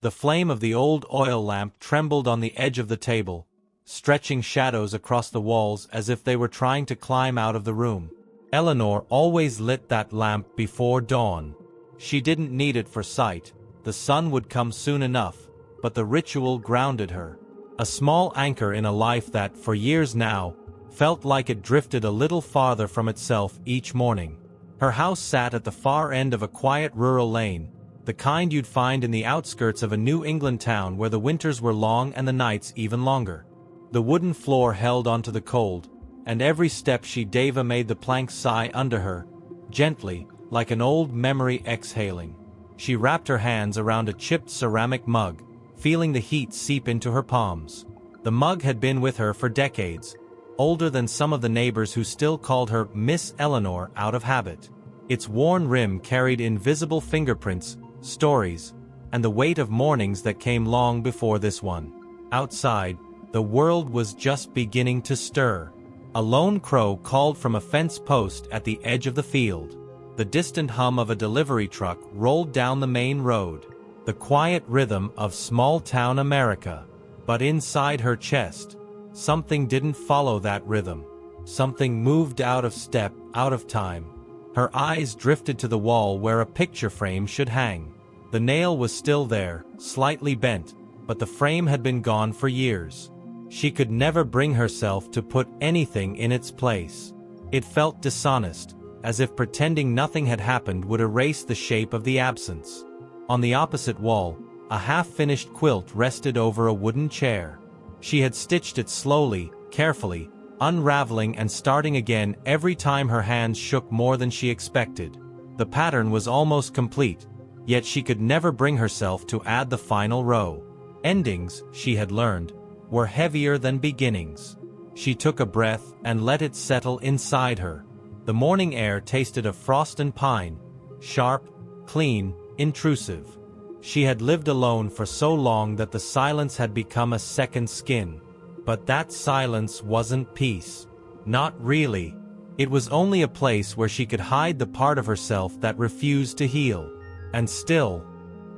The flame of the old oil lamp trembled on the edge of the table, stretching shadows across the walls as if they were trying to climb out of the room. Eleanor always lit that lamp before dawn. She didn't need it for sight, the sun would come soon enough, but the ritual grounded her. A small anchor in a life that, for years now, felt like it drifted a little farther from itself each morning. Her house sat at the far end of a quiet rural lane, the kind you'd find in the outskirts of a New England town where the winters were long and the nights even longer. The wooden floor held onto the cold, and every step she gave made the planks sigh under her, gently, like an old memory exhaling. She wrapped her hands around a chipped ceramic mug, feeling the heat seep into her palms. The mug had been with her for decades, older than some of the neighbors who still called her Miss Eleanor out of habit. Its worn rim carried invisible fingerprints, stories, and the weight of mornings that came long before this one. Outside, the world was just beginning to stir. A lone crow called from a fence post at the edge of the field. The distant hum of a delivery truck rolled down the main road. The quiet rhythm of small-town America. But inside her chest, something didn't follow that rhythm. Something moved out of step, out of time. Her eyes drifted to the wall where a picture frame should hang. The nail was still there, slightly bent, but the frame had been gone for years. She could never bring herself to put anything in its place. It felt dishonest, as if pretending nothing had happened would erase the shape of the absence. On the opposite wall, a half-finished quilt rested over a wooden chair. She had stitched it slowly, carefully, unraveling and starting again every time her hands shook more than she expected. The pattern was almost complete, yet she could never bring herself to add the final row. Endings, she had learned, were heavier than beginnings. She took a breath and let it settle inside her. The morning air tasted of frost and pine, sharp, clean, intrusive. She had lived alone for so long that the silence had become a second skin. But that silence wasn't peace. Not really. It was only a place where she could hide the part of herself that refused to heal. And still,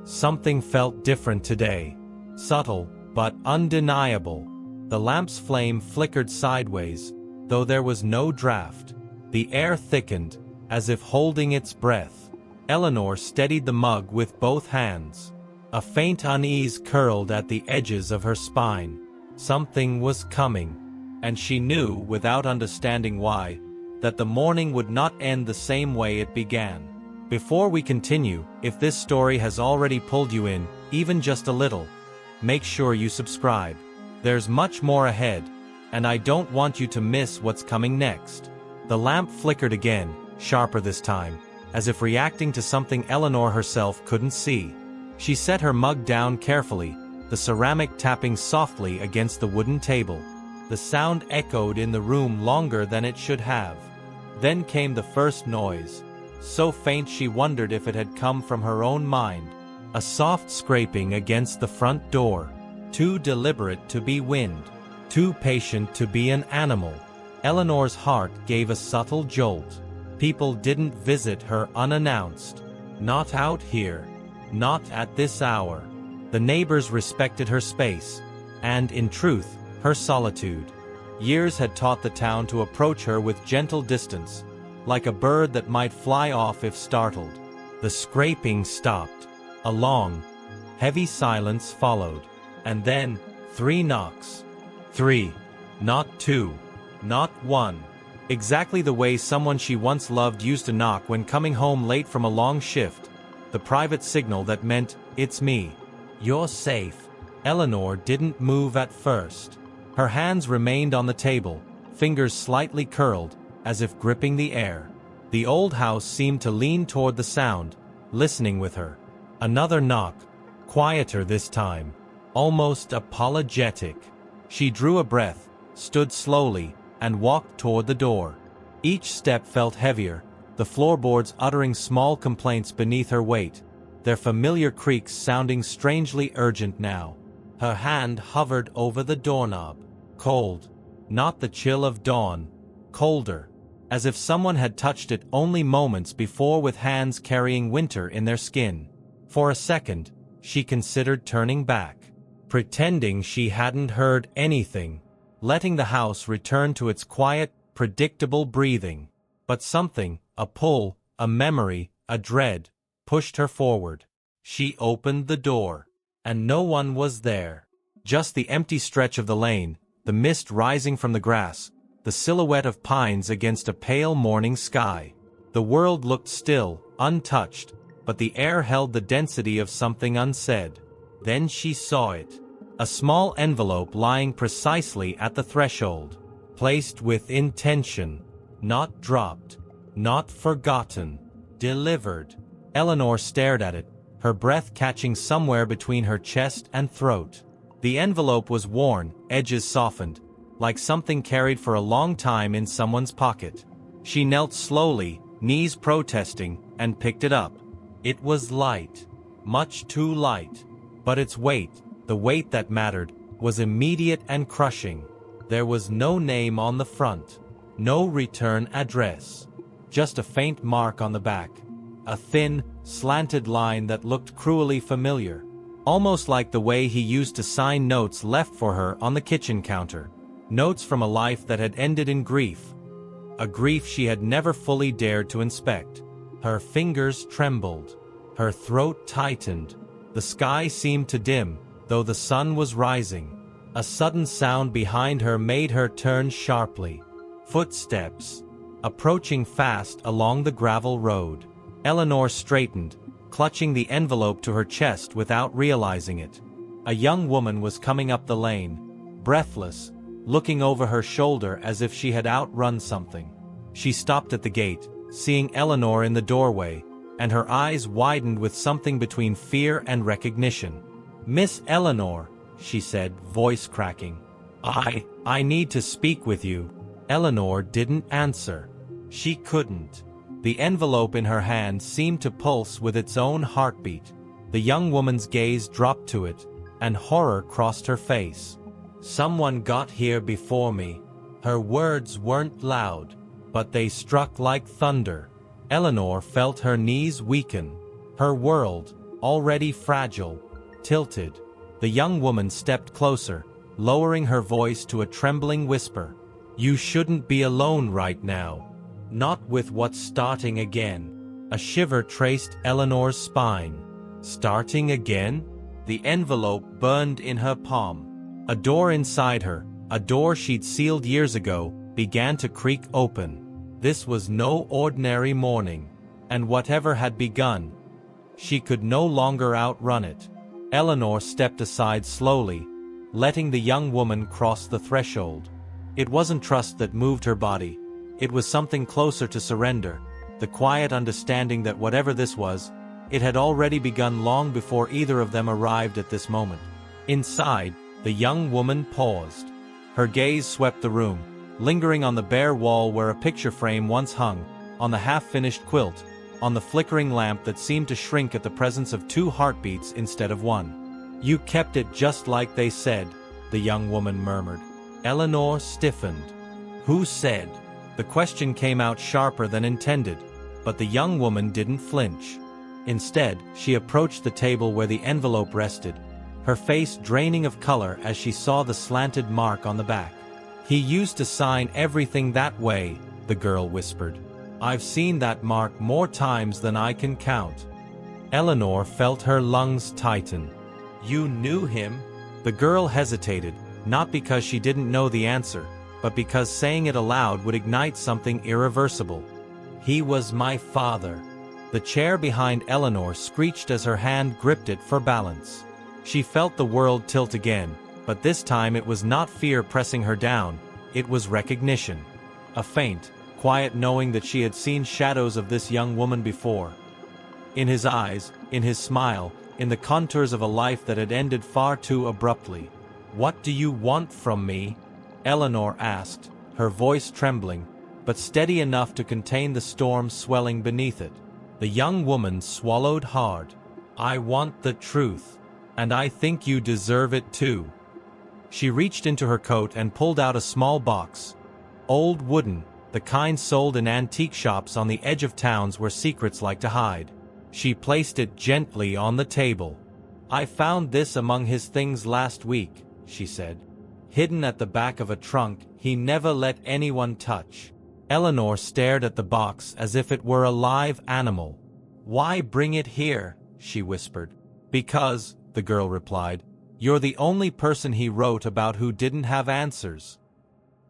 something felt different today. Subtle, but undeniable. The lamp's flame flickered sideways, though there was no draft. The air thickened, as if holding its breath. Eleanor steadied the mug with both hands. A faint unease curled at the edges of her spine. Something was coming, and she knew, without understanding why, that the morning would not end the same way it began. Before we continue, if this story has already pulled you in, even just a little, make sure you subscribe. There's much more ahead, and I don't want you to miss what's coming next. The lamp flickered again, sharper this time, as if reacting to something Eleanor herself couldn't see. She set her mug down carefully, the ceramic tapping softly against the wooden table. The sound echoed in the room longer than it should have. Then came the first noise, so faint she wondered if it had come from her own mind. A soft scraping against the front door. Too deliberate to be wind. Too patient to be an animal. Eleanor's heart gave a subtle jolt. People didn't visit her unannounced. Not out here. Not at this hour. The neighbors respected her space, and, in truth, her solitude. Years had taught the town to approach her with gentle distance, like a bird that might fly off if startled. The scraping stopped. A long, heavy silence followed. And then, 3 knocks. 3. Not 2. Not 1. Exactly the way someone she once loved used to knock when coming home late from a long shift. The private signal that meant, "It's me. You're safe." Eleanor didn't move at first. Her hands remained on the table, fingers slightly curled, as if gripping the air. The old house seemed to lean toward the sound, listening with her. Another knock, quieter this time, almost apologetic. She drew a breath, stood slowly, and walked toward the door. Each step felt heavier, the floorboards uttering small complaints beneath her weight, their familiar creaks sounding strangely urgent now. Her hand hovered over the doorknob. Cold. Not the chill of dawn. Colder. As if someone had touched it only moments before with hands carrying winter in their skin. For a second, She considered turning back, pretending she hadn't heard anything, letting the house return to its quiet, predictable breathing. But something, a pull, a memory, a dread, pushed her forward. She opened the door, and no one was there. Just the empty stretch of the lane, the mist rising from the grass, the silhouette of pines against a pale morning sky. The world looked still, untouched, but the air held the density of something unsaid. Then she saw it. A small envelope lying precisely at the threshold, placed with intention, not dropped, not forgotten, delivered. Eleanor stared at it, her breath catching somewhere between her chest and throat. The envelope was worn, edges softened, like something carried for a long time in someone's pocket. She knelt slowly, knees protesting, and picked it up. It was light, much too light, but its weight, the weight that mattered, was immediate and crushing. There was no name on the front, no return address, just a faint mark on the back, a thin, slanted line that looked cruelly familiar, almost like the way he used to sign notes left for her on the kitchen counter, notes from a life that had ended in grief, a grief she had never fully dared to inspect. Her fingers trembled, her throat tightened, the sky seemed to dim, though the sun was rising. A sudden sound behind her made her turn sharply. Footsteps, approaching fast along the gravel road. Eleanor straightened, clutching the envelope to her chest without realizing it. A young woman was coming up the lane, breathless, looking over her shoulder as if she had outrun something. She stopped at the gate, seeing Eleanor in the doorway, and her eyes widened with something between fear and recognition. "Miss Eleanor," she said, voice cracking. I need to speak with you." Eleanor didn't answer. She couldn't. The envelope in her hand seemed to pulse with its own heartbeat. The young woman's gaze dropped to it, and horror crossed her face. "Someone got here before me." Her words weren't loud, but they struck like thunder. Eleanor felt her knees weaken. Her world, already fragile, tilted. The young woman stepped closer, lowering her voice to a trembling whisper. "You shouldn't be alone right now. Not with what's starting again." A shiver traced Eleanor's spine. Starting again? The envelope burned in her palm. A door inside her, a door she'd sealed years ago, began to creak open. This was no ordinary morning, and whatever had begun, she could no longer outrun it. Eleanor stepped aside slowly, letting the young woman cross the threshold. It wasn't trust that moved her body. It was something closer to surrender, the quiet understanding that whatever this was, it had already begun long before either of them arrived at this moment. Inside, the young woman paused. Her gaze swept the room, lingering on the bare wall where a picture frame once hung, on the half-finished quilt, on the flickering lamp that seemed to shrink at the presence of two heartbeats instead of one. "You kept it just like they said," the young woman murmured. Eleanor stiffened. "Who said?" The question came out sharper than intended, but the young woman didn't flinch. Instead, she approached the table where the envelope rested, her face draining of color as she saw the slanted mark on the back. "He used to sign everything that way," the girl whispered. "I've seen that mark more times than I can count." Eleanor felt her lungs tighten. "You knew him?" The girl hesitated, not because she didn't know the answer, but because saying it aloud would ignite something irreversible. "He was my father." The chair behind Eleanor screeched as her hand gripped it for balance. She felt the world tilt again, but this time it was not fear pressing her down, it was recognition. A faint, quiet knowing that she had seen shadows of this young woman before. In his eyes, in his smile, in the contours of a life that had ended far too abruptly. "What do you want from me?" Eleanor asked, her voice trembling, but steady enough to contain the storm swelling beneath it. The young woman swallowed hard. "I want the truth, and I think you deserve it too." She reached into her coat and pulled out a small box. Old wooden, the kind sold in antique shops on the edge of towns where secrets like to hide. She placed it gently on the table. I found this among his things last week, she said. Hidden at the back of a trunk he never let anyone touch. Eleanor stared at the box as if it were a live animal. Why bring it here? She whispered. Because, the girl replied, you're the only person he wrote about who didn't have answers.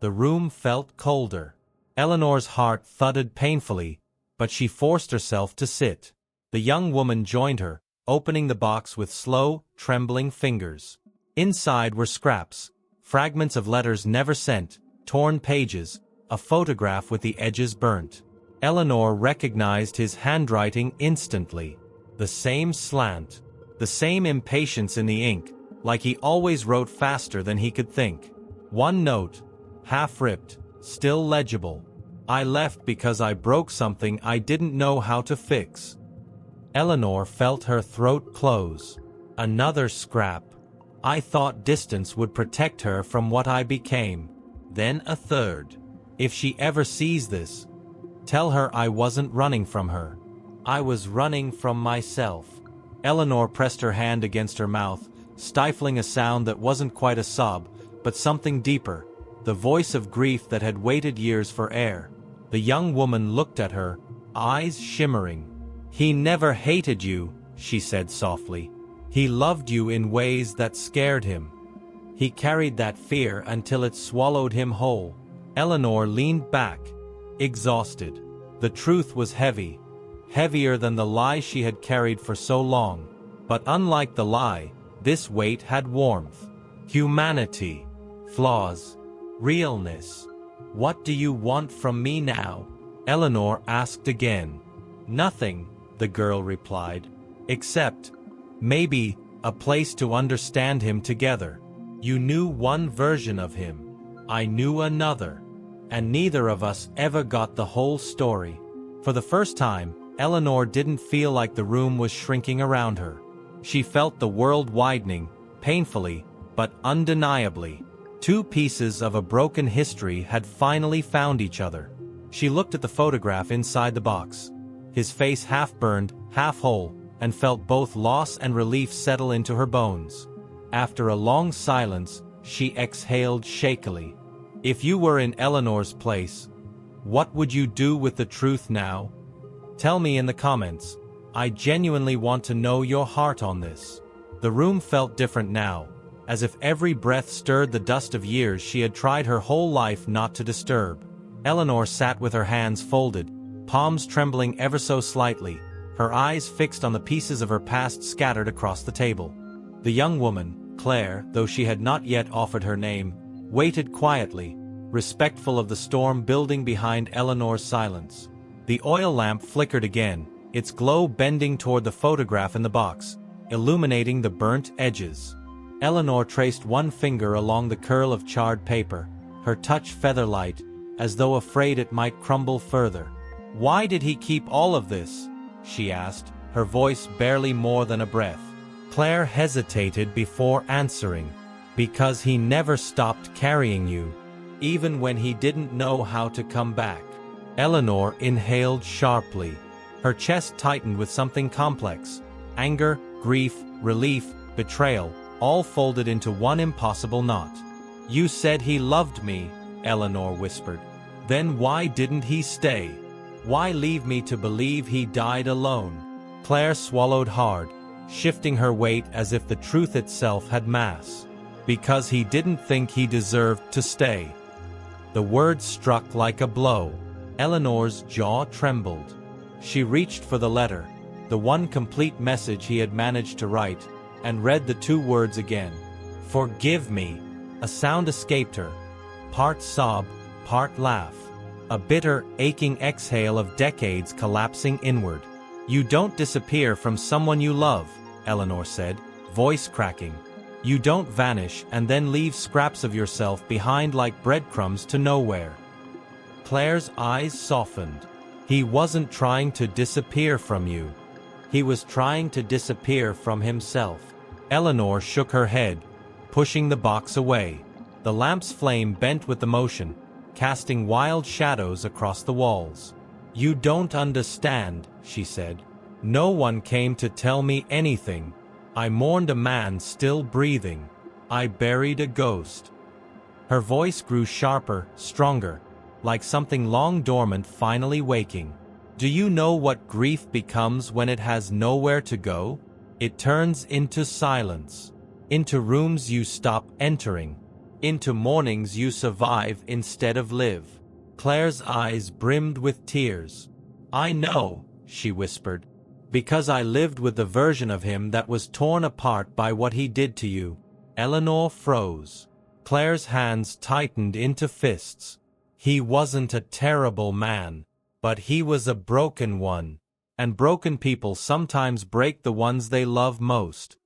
The room felt colder. Eleanor's heart thudded painfully, but she forced herself to sit. The young woman joined her, opening the box with slow, trembling fingers. Inside were scraps, fragments of letters never sent, torn pages, a photograph with the edges burnt. Eleanor recognized his handwriting instantly. The same slant, the same impatience in the ink, like he always wrote faster than he could think. One note, half-ripped, still legible. I left because I broke something I didn't know how to fix. Eleanor felt her throat close. Another scrap. I thought distance would protect her from what I became. Then a third. If she ever sees this, tell her I wasn't running from her. I was running from myself. Eleanor pressed her hand against her mouth, stifling a sound that wasn't quite a sob, but something deeper, the voice of grief that had waited years for air. The young woman looked at her, eyes shimmering. He never hated you, she said softly. He loved you in ways that scared him. He carried that fear until it swallowed him whole. Eleanor leaned back, exhausted. The truth was heavy, heavier than the lie she had carried for so long. But unlike the lie, this weight had warmth, humanity, flaws, realness. What do you want from me now? Eleanor asked again. Nothing, the girl replied. Except, maybe, a place to understand him together. You knew one version of him. I knew another. And neither of us ever got the whole story. For the first time, Eleanor didn't feel like the room was shrinking around her. She felt the world widening, painfully, but undeniably. Two pieces of a broken history had finally found each other. She looked at the photograph inside the box. His face half-burned, half-whole, and felt both loss and relief settle into her bones. After a long silence, she exhaled shakily. If you were in Eleanor's place, what would you do with the truth now? Tell me in the comments. I genuinely want to know your heart on this. The room felt different now, as if every breath stirred the dust of years she had tried her whole life not to disturb. Eleanor sat with her hands folded, palms trembling ever so slightly, her eyes fixed on the pieces of her past scattered across the table. The young woman, Claire, though she had not yet offered her name, waited quietly, respectful of the storm building behind Eleanor's silence. The oil lamp flickered again, its glow bending toward the photograph in the box, illuminating the burnt edges. Eleanor traced one finger along the curl of charred paper, her touch feather-light, as though afraid it might crumble further. Why did he keep all of this? She asked, her voice barely more than a breath. Claire hesitated before answering. Because he never stopped carrying you, even when he didn't know how to come back. Eleanor inhaled sharply. Her chest tightened with something complex. Anger, grief, relief, betrayal, all folded into one impossible knot. You said he loved me, Eleanor whispered. Then why didn't he stay? Why leave me to believe he died alone? Claire swallowed hard, shifting her weight as if the truth itself had mass. Because he didn't think he deserved to stay. The words struck like a blow. Eleanor's jaw trembled. She reached for the letter, the one complete message he had managed to write, and read the two words again. Forgive me. A sound escaped her. Part sob, part laugh. A bitter, aching exhale of decades collapsing inward. You don't disappear from someone you love, Eleanor said, voice cracking. You don't vanish and then leave scraps of yourself behind like breadcrumbs to nowhere. Claire's eyes softened. He wasn't trying to disappear from you. He was trying to disappear from himself. Eleanor shook her head, pushing the box away. The lamp's flame bent with the motion, casting wild shadows across the walls. You don't understand, she said. No one came to tell me anything. I mourned a man still breathing. I buried a ghost. Her voice grew sharper, stronger, like something long dormant finally waking. Do you know what grief becomes when it has nowhere to go? It turns into silence, into rooms you stop entering, into mornings you survive instead of live. Claire's eyes brimmed with tears. I know, she whispered, because I lived with the version of him that was torn apart by what he did to you. Eleanor froze. Claire's hands tightened into fists. He wasn't a terrible man, but he was a broken one, and broken people sometimes break the ones they love most.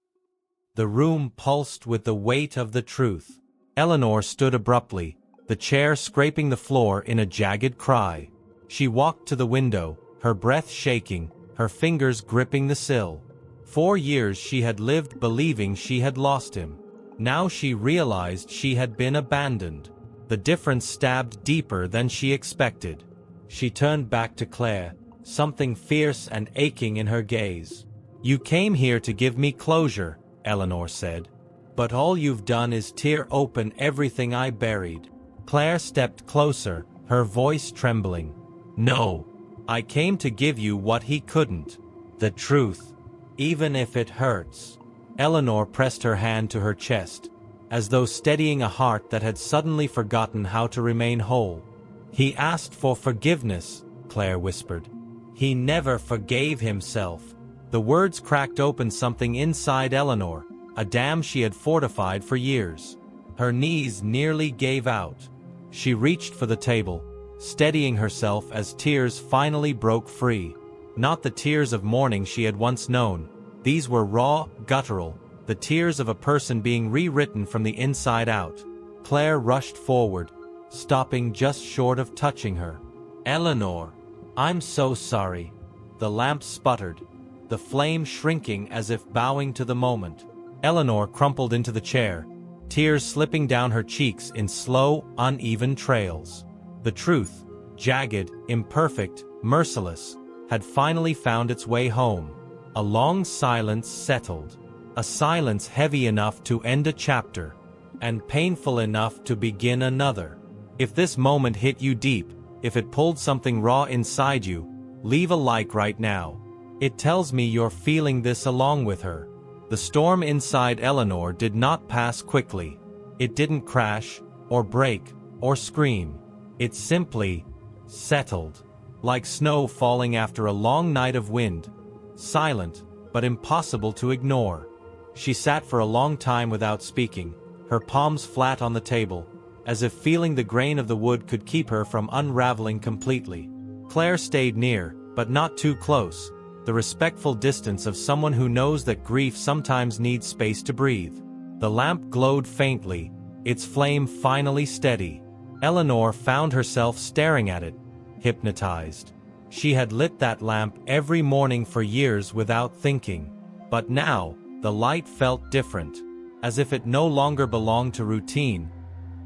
The room pulsed with the weight of the truth. Eleanor stood abruptly, the chair scraping the floor in a jagged cry. She walked to the window, her breath shaking, her fingers gripping the sill. 4 years she had lived believing she had lost him. Now she realized she had been abandoned. The difference stabbed deeper than she expected. She turned back to Claire, something fierce and aching in her gaze. You came here to give me closure, Eleanor said. But all you've done is tear open everything I buried. Claire stepped closer, her voice trembling. No, I came to give you what he couldn't. The truth, even if it hurts. Eleanor pressed her hand to her chest, as though steadying a heart that had suddenly forgotten how to remain whole. He asked for forgiveness, Claire whispered. He never forgave himself. The words cracked open something inside Eleanor, a dam she had fortified for years. Her knees nearly gave out. She reached for the table, steadying herself as tears finally broke free. Not the tears of mourning she had once known. These were raw, guttural, the tears of a person being rewritten from the inside out. Claire rushed forward, stopping just short of touching her. Eleanor, I'm so sorry. The lamp sputtered, the flame shrinking as if bowing to the moment. Eleanor crumpled into the chair, tears slipping down her cheeks in slow, uneven trails. The truth, jagged, imperfect, merciless, had finally found its way home. A long silence settled, a silence heavy enough to end a chapter, and painful enough to begin another. If this moment hit you deep, if it pulled something raw inside you, leave a like right now. It tells me you're feeling this along with her. The storm inside Eleanor did not pass quickly. It didn't crash, or break, or scream. It simply settled, like snow falling after a long night of wind. Silent, but impossible to ignore. She sat for a long time without speaking, her palms flat on the table, as if feeling the grain of the wood could keep her from unraveling completely. Claire stayed near, but not too close, the respectful distance of someone who knows that grief sometimes needs space to breathe. The lamp glowed faintly, its flame finally steady. Eleanor found herself staring at it, hypnotized. She had lit that lamp every morning for years without thinking. But now, the light felt different, as if it no longer belonged to routine,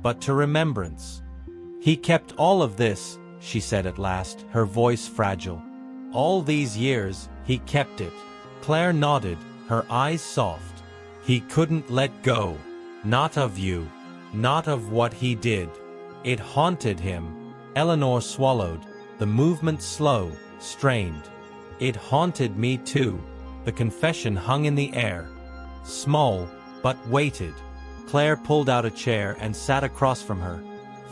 but to remembrance. He kept all of this, she said at last, her voice fragile. All these years, he kept it. Claire nodded, her eyes soft. He couldn't let go. Not of you. Not of what he did. It haunted him. Eleanor swallowed, the movement slow, strained. It haunted me too. The confession hung in the air. Small, but weighted. Claire pulled out a chair and sat across from her,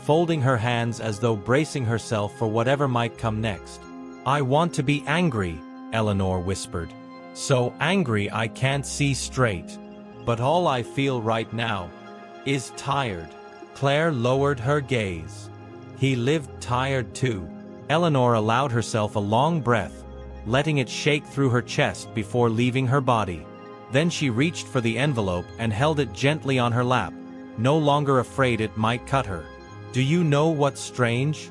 folding her hands as though bracing herself for whatever might come next. I want to be angry, Eleanor whispered. So angry I can't see straight. But all I feel right now is tired. Claire lowered her gaze. He lived tired too. Eleanor allowed herself a long breath, letting it shake through her chest before leaving her body. Then she reached for the envelope and held it gently on her lap, no longer afraid it might cut her. Do you know what's strange?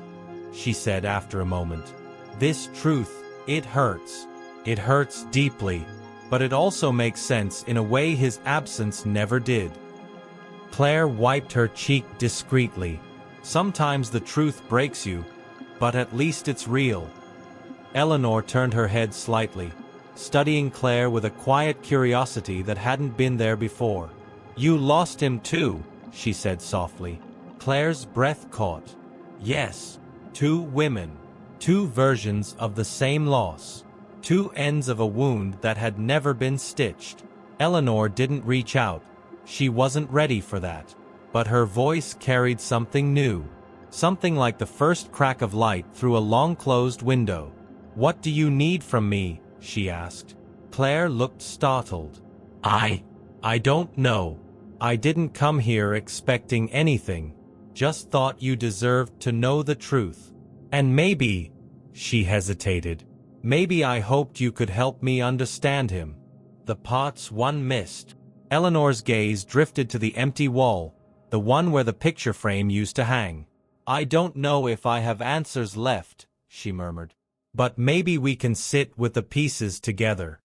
She said after a moment. This truth, it hurts. It hurts deeply, but it also makes sense in a way his absence never did. Claire wiped her cheek discreetly. Sometimes the truth breaks you, but at least it's real. Eleanor turned her head slightly, studying Claire with a quiet curiosity that hadn't been there before. "You lost him too," she said softly. Claire's breath caught. Yes, 2 women. 2 versions of the same loss. 2 ends of a wound that had never been stitched. Eleanor didn't reach out. She wasn't ready for that. But her voice carried something new. Something like the first crack of light through a long-closed window. "What do you need from me?" she asked. Claire looked startled. I don't know. I didn't come here expecting anything. Just thought you deserved to know the truth. And maybe," she hesitated, "maybe I hoped you could help me understand him." The parts one missed. Eleanor's gaze drifted to the empty wall, the one where the picture frame used to hang. "I don't know if I have answers left," she murmured. "But maybe we can sit with the pieces together."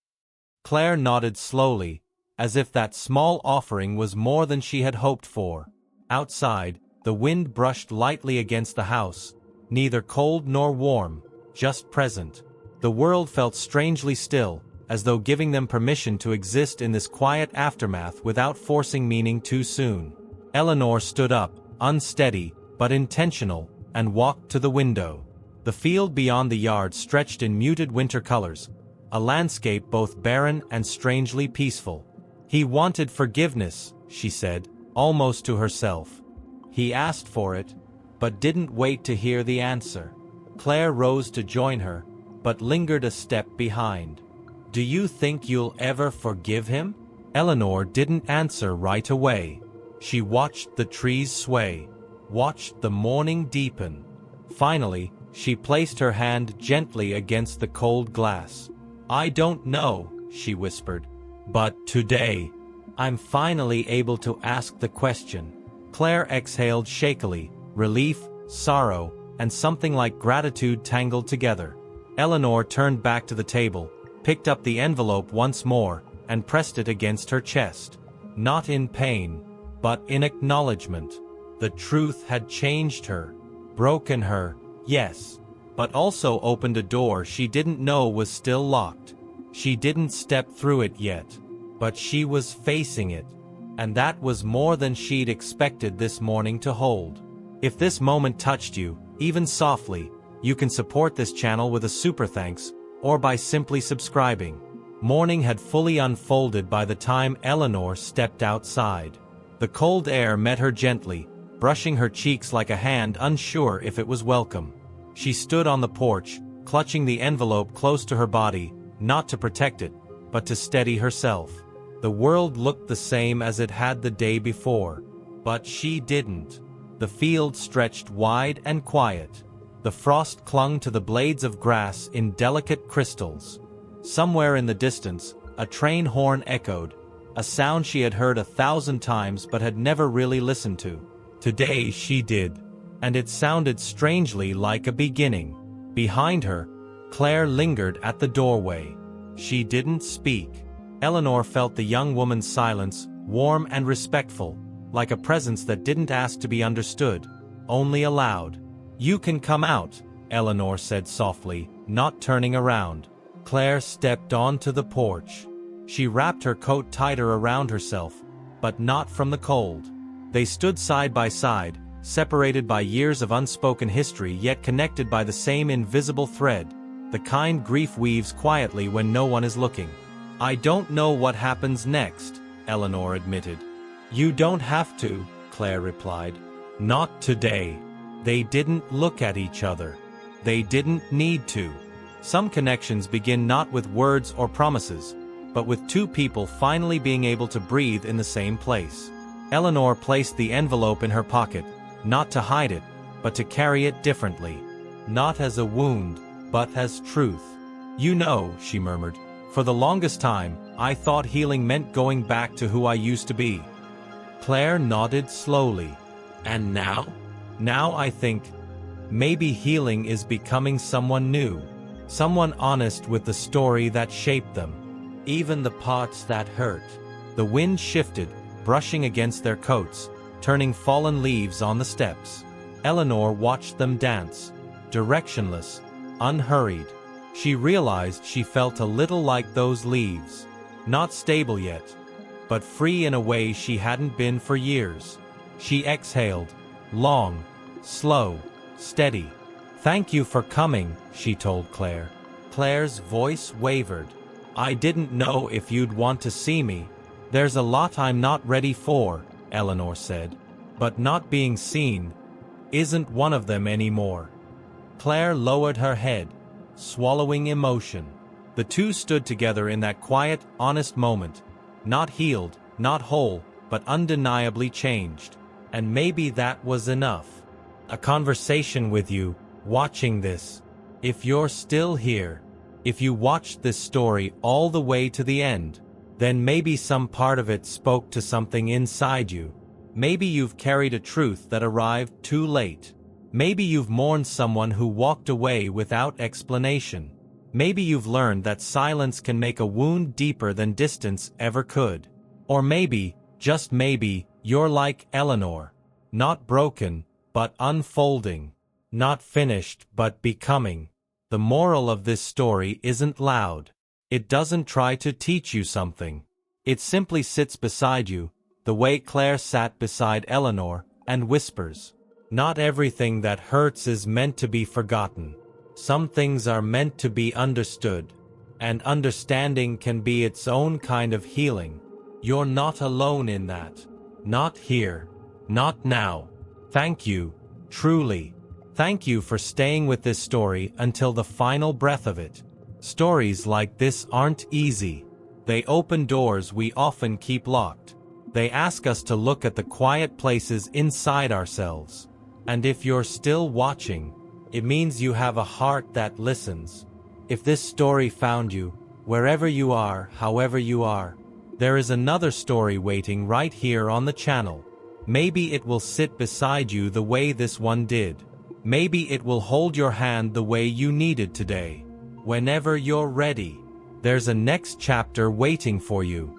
Claire nodded slowly, as if that small offering was more than she had hoped for. Outside, the wind brushed lightly against the house, neither cold nor warm, just present. The world felt strangely still, as though giving them permission to exist in this quiet aftermath without forcing meaning too soon. Eleanor stood up, unsteady, but intentional, and walked to the window. The field beyond the yard stretched in muted winter colors, a landscape both barren and strangely peaceful. "He wanted forgiveness," she said, almost to herself. "He asked for it, but didn't wait to hear the answer." Claire rose to join her, but lingered a step behind. "Do you think you'll ever forgive him?" Eleanor didn't answer right away. She watched the trees sway, watched the morning deepen. Finally, she placed her hand gently against the cold glass. "I don't know," she whispered, "but today, I'm finally able to ask the question." Claire exhaled shakily, relief, sorrow, and something like gratitude tangled together. Eleanor turned back to the table, picked up the envelope once more, and pressed it against her chest. Not in pain, but in acknowledgement. The truth had changed her, broken her, yes, but also opened a door she didn't know was still locked. She didn't step through it yet, but she was facing it. And that was more than she'd expected this morning to hold. If this moment touched you, even softly, you can support this channel with a super thanks, or by simply subscribing. Morning had fully unfolded by the time Eleanor stepped outside. The cold air met her gently, brushing her cheeks like a hand unsure if it was welcome. She stood on the porch, clutching the envelope close to her body, not to protect it, but to steady herself. The world looked the same as it had the day before, but she didn't. The field stretched wide and quiet. The frost clung to the blades of grass in delicate crystals. Somewhere in the distance, a train horn echoed, a sound she had heard 1,000 times but had never really listened to. Today she did, and it sounded strangely like a beginning. Behind her, Claire lingered at the doorway. She didn't speak. Eleanor felt the young woman's silence, warm and respectful, like a presence that didn't ask to be understood, only allowed. "You can come out," Eleanor said softly, not turning around. Claire stepped onto the porch. She wrapped her coat tighter around herself, but not from the cold. They stood side by side, separated by years of unspoken history yet connected by the same invisible thread, the kind grief weaves quietly when no one is looking. "I don't know what happens next," Eleanor admitted. "You don't have to," Claire replied. "Not today." They didn't look at each other. They didn't need to. Some connections begin not with words or promises, but with two people finally being able to breathe in the same place. Eleanor placed the envelope in her pocket, not to hide it, but to carry it differently. Not as a wound, but as truth. "You know," she murmured, "for the longest time, I thought healing meant going back to who I used to be." Claire nodded slowly. "And now?" "Now I think, maybe healing is becoming someone new. Someone honest with the story that shaped them. Even the parts that hurt." The wind shifted, brushing against their coats, turning fallen leaves on the steps. Eleanor watched them dance, directionless, unhurried. She realized she felt a little like those leaves. Not stable yet, but free in a way she hadn't been for years. She exhaled, long, slow, steady. "Thank you for coming," she told Claire. Claire's voice wavered. "I didn't know if you'd want to see me. There's a lot I'm not ready for," Eleanor said. "But not being seen isn't one of them anymore." Claire lowered her head, swallowing emotion. The two stood together in that quiet, honest moment. Not healed, not whole, but undeniably changed. And maybe that was enough. A conversation with you, watching this. If you're still here, if you watched this story all the way to the end, then maybe some part of it spoke to something inside you. Maybe you've carried a truth that arrived too late. Maybe you've mourned someone who walked away without explanation. Maybe you've learned that silence can make a wound deeper than distance ever could. Or maybe, just maybe, you're like Eleanor. Not broken, but unfolding. Not finished, but becoming. The moral of this story isn't loud. It doesn't try to teach you something. It simply sits beside you, the way Claire sat beside Eleanor, and whispers. Not everything that hurts is meant to be forgotten. Some things are meant to be understood. And understanding can be its own kind of healing. You're not alone in that. Not here. Not now. Thank you, truly. Thank you for staying with this story until the final breath of it. Stories like this aren't easy. They open doors we often keep locked. They ask us to look at the quiet places inside ourselves. And if you're still watching, it means you have a heart that listens. If this story found you, wherever you are, however you are, there is another story waiting right here on the channel. Maybe it will sit beside you the way this one did. Maybe it will hold your hand the way you needed today. Whenever you're ready, there's a next chapter waiting for you.